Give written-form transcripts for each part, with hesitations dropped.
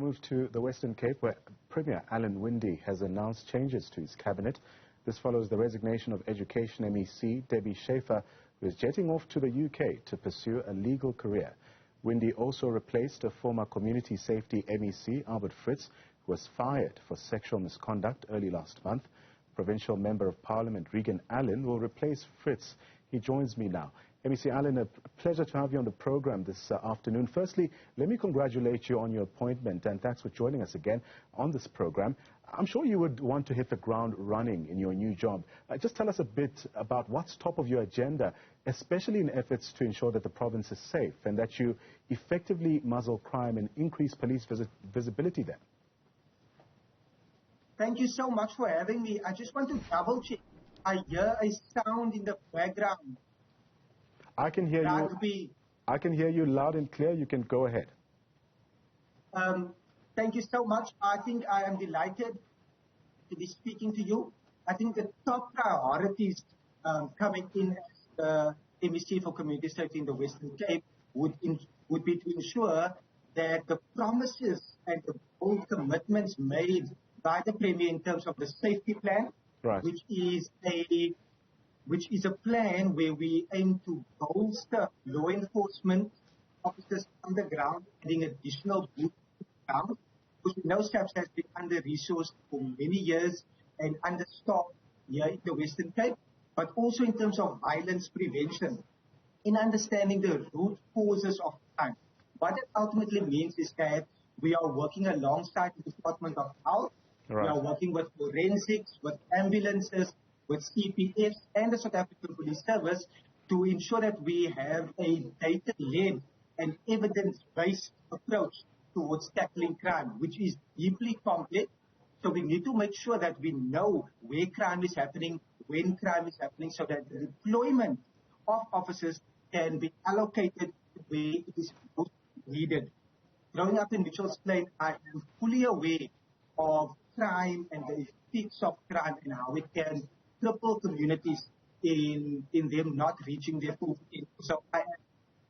move to the Western Cape, where Premier Winde has announced changes to his cabinet. This follows the resignation of Education MEC Debbie Schafer, who is jetting off to the UK to pursue a legal career. Winde also replaced a former Community Safety MEC, Fritz, who was fired for sexual misconduct early last month. Provincial Member of Parliament Reagen Allen will replace Fritz. He joins me now. MEC Allen, a pleasure to have you on the program this afternoon. Firstly, let me congratulate you on your appointment, and thanks for joining us again on this program. I'm sure you would want to hit the ground running in your new job. Just tell us a bit about what's top of your agenda, especially in efforts to ensure that the province is safe and that you effectively muzzle crime and increase police visibility there. Thank you so much for having me. I just want to double check. I hear a sound in the background. I can hear you. I can hear you loud and clear. You can go ahead. Thank you so much. I think I am delighted to be speaking to you. I think the top priorities coming in as the MEC for Community Safety in the Western Cape would be to ensure that the promises and the bold commitments made by the Premier in terms of the safety plan, right, which is a plan where we aim to bolster law enforcement officers on the ground, adding additional boots on the ground, because we know SAPS has been under-resourced for many years and understaffed here in the Western Cape, but also in terms of violence prevention, in understanding the root causes of crime. What it ultimately means is that we are working alongside the Department of Health. Right. We are working with forensics, with ambulances, with CPFs and the South African Police Service to ensure that we have a data-led and evidence-based approach towards tackling crime, which is deeply complex. So we need to make sure that we know where crime is happening, when crime is happening, so that the deployment of officers can be allocated where it is most needed. Growing up in Mitchell's Plain, I am fully aware of crime and the effects of crime and how it can cripple communities in them not reaching their full potential. So I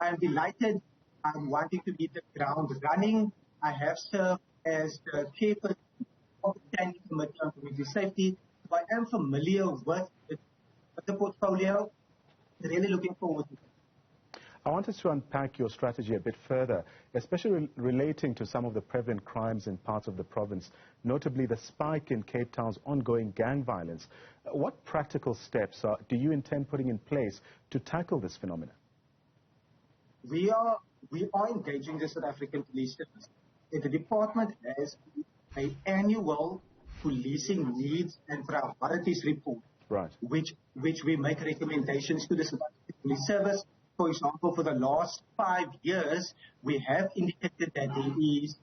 am delighted. I'm wanting to hit the ground running. I have served as the chairperson of the Standing Committee on Community Safety. So I am familiar with the portfolio. Really looking forward to it. I wanted to unpack your strategy a bit further, especially relating to some of the prevalent crimes in parts of the province, notably the spike in Cape Town's ongoing gang violence. What practical steps do you intend putting in place to tackle this phenomenon? We are engaging the South African Police Service. The department has an annual policing needs and priorities report, right, which we make recommendations to the South African Police Service. For example, for the last 5 years, we have indicated that there is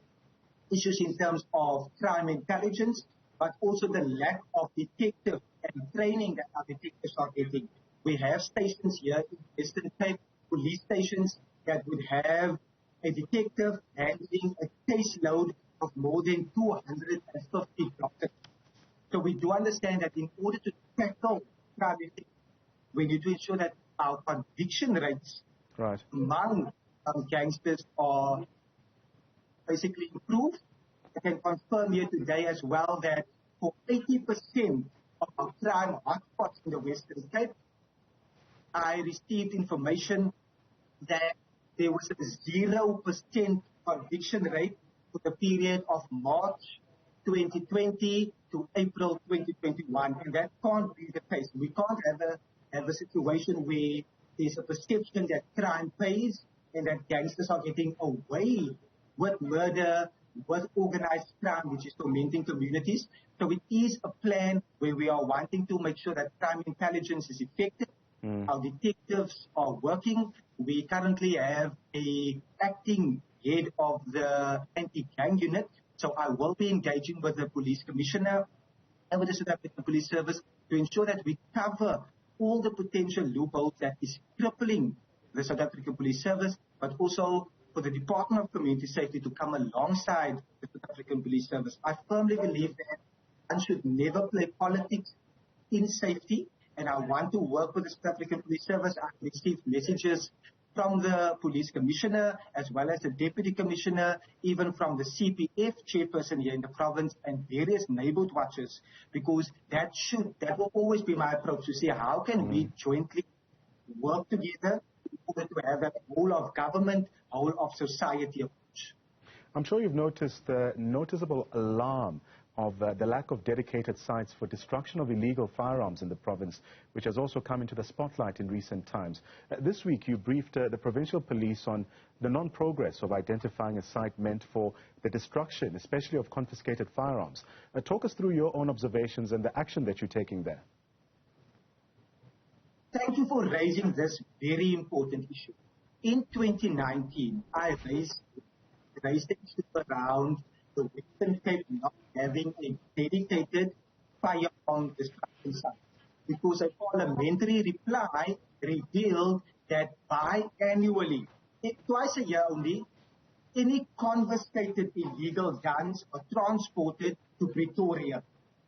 issues in terms of crime intelligence, but also the lack of detective and training that our detectives are getting. We have stations here in Western Cape, police stations that would have a detective handling a caseload of more than 250 doctors. So we do understand that in order to tackle crime, we need to ensure that our conviction rates right, among gangsters are basically improved. I can confirm here today as well that for 80% of our crime hotspots in the Western Cape, I received information that there was a 0% conviction rate for the period of March 2020 to April 2021, and that can't be the case. We can't have a situation where there's a perception that crime pays and that gangsters are getting away with murder, with organized crime, which is tormenting communities. So it is a plan where we are wanting to make sure that crime intelligence is effective. Our detectives are working. We currently have a acting head of the anti-gang unit. So I will be engaging with the police commissioner and with the South African Police Service to ensure that we cover all the potential loopholes that is crippling the South African Police Service, but also for the Department of Community Safety to come alongside the South African Police Service. I firmly believe that one should never play politics in safety, and I want to work with the South African Police Service. I've received messages from the police commissioner, as well as the deputy commissioner, even from the CPF chairperson here in the province, and various neighborhood watchers, because that will always be my approach, to see how can we jointly work together in order to have a whole of government, whole of society approach. I'm sure you've noticed the noticeable alarm of the lack of dedicated sites for destruction of illegal firearms in the province, which has also come into the spotlight in recent times. This week, you briefed the provincial police on the non-progress of identifying a site meant for the destruction, especially of confiscated firearms. Talk us through your own observations and the action that you're taking there. Thank you for raising this very important issue. In 2019, I raised the issue around the Western Cape not having a dedicated firearm destruction site, because a parliamentary reply revealed that biannually, twice a year only, any confiscated illegal guns are transported to Pretoria.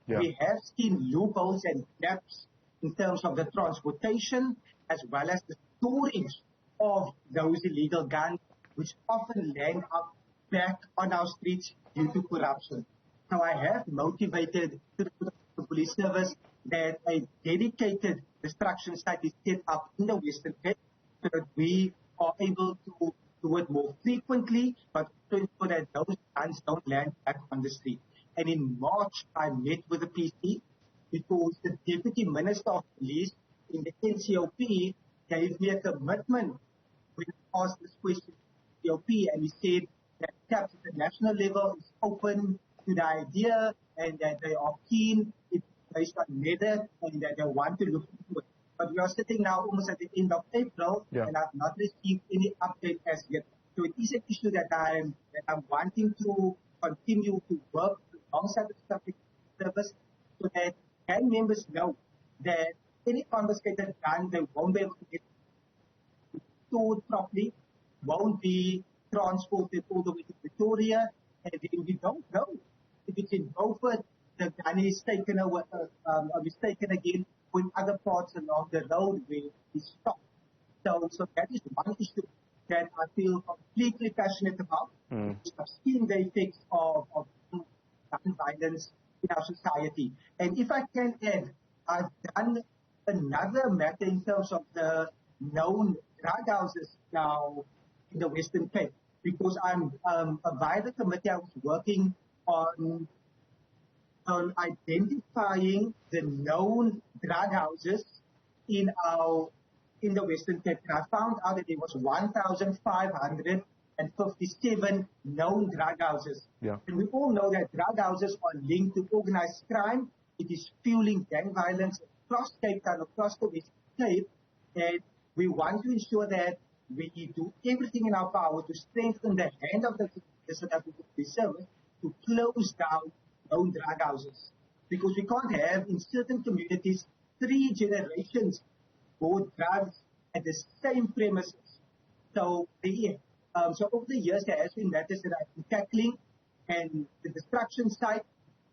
Yeah. We have seen loopholes and gaps in terms of the transportation as well as the storage of those illegal guns, which often land up back on our streets due to corruption. So I have motivated the police service that a dedicated destruction site is set up in the Western Cape so that we are able to do it more frequently, but so that those guns don't land back on the street. And in March, I met with the PC because the Deputy Minister of Police in the NCOP gave me a commitment when I asked this question to the NCOP, and he said that perhaps at the national level is open to the idea and that they are keen, it's based on merit, and that they want to look into it. But we are sitting now almost at the end of April, and I've not received any update as yet. So it is an issue that I'm wanting to continue to work alongside the public service so that gang members know that any confiscated gun they won't be able to get stored properly, won't be transported all the way to Pretoria, and then we don't know if it's in Beaufort, the gun is taken away, is taken again in other parts along the road where it's stopped. So that is one issue that I feel completely passionate about. I've seen the effects of gun violence in our society. And if I can add, I've done another matter in terms of the known drug houses now in the Western Cape, because I'm by the committee I was working on identifying the known drug houses in the Western Cape. And I found out that there was 1,557 known drug houses. Yeah. And we all know that drug houses are linked to organized crime. It is fueling gang violence across Cape Town, across the Western Cape. And we want to ensure that we do everything in our power to strengthen the hand of the South African Police Service to close down known drug houses. Because we can't have in certain communities 3 generations bought drugs at the same premises. So over the years, there has been matters that I've been tackling, and the destruction site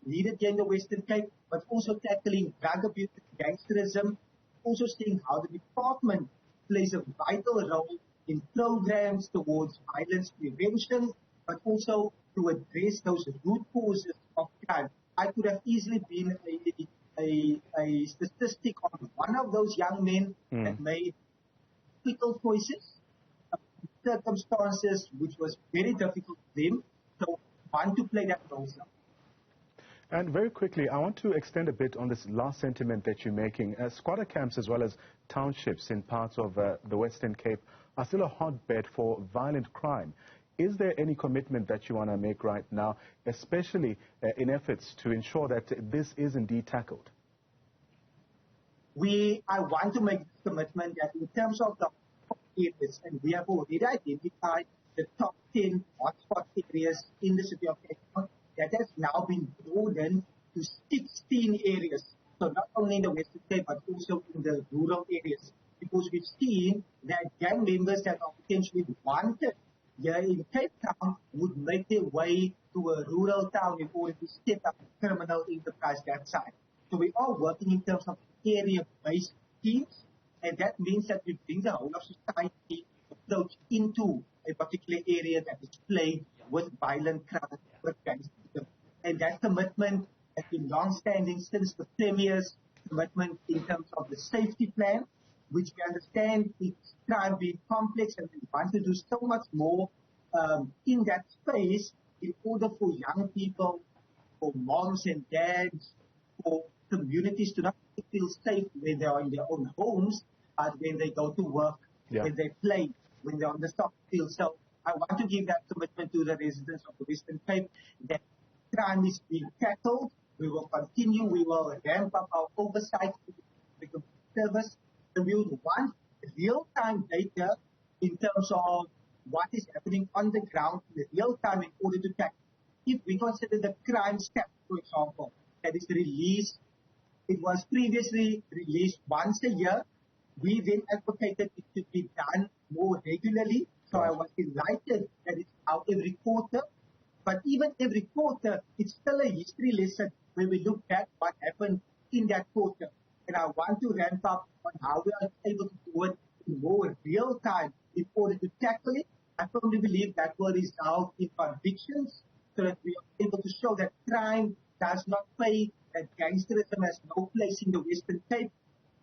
needed here in the Western Cape, but also tackling drug abuse, gangsterism, also seeing how the department plays a vital role in programs towards violence prevention, but also to address those root causes of crime. I could have easily been a statistic on one of those young men that made critical choices, circumstances which was very difficult for them. So I want to play that role. And very quickly, I want to extend a bit on this last sentiment that you're making. Squatter camps as well as townships in parts of the Western Cape are still a hotbed for violent crime. Is there any commitment that you want to make right now, especially in efforts to ensure that this is indeed tackled? I want to make this commitment that in terms of the areas, and we have already identified the top 10 hotspot areas in the city of Cape Town, that has now been broadened to 16 areas. So not only in the Western Cape, but also in the rural areas. Because we've seen that gang members that are potentially wanted here in Cape Town would make their way to a rural town in order to set up a criminal enterprise that side. So we are working in terms of area-based teams, and that means that we bring the whole of society, the approach into a particular area that is plagued with violent crime, with gangsterism. And that commitment has been long-standing since the Premier's commitment in terms of the safety plan, which we understand it's crime being complex and we want to do so much more in that space in order for young people, for moms and dads, for communities to not feel safe when they are in their own homes, but when they go to work, when they play, when they're on the soccer field. So I want to give that commitment to the residents of the Western Cape that crime is being tackled. We will continue. We will ramp up our oversight to the service. And we will want real-time data in terms of what is happening on the ground in real time in order to tackle. If we consider the crime stat, for example, that is released, it was previously released once a year. We then advocated it to be done more regularly. So I was delighted that it's now every quarter. But even every quarter, it's still a history lesson where we look at what happened in that quarter. And I want to ramp up on how we are able to do it in more real time in order to tackle it. I firmly believe that will result in convictions so that we are able to show that crime does not pay, that gangsterism has no place in the Western Cape.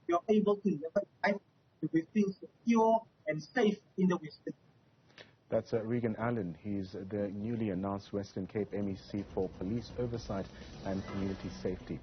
We are able to live a life where we feel secure and safe in the Western Cape. That's Reagen Allen. He's the newly announced Western Cape MEC for Police Oversight and Community Safety.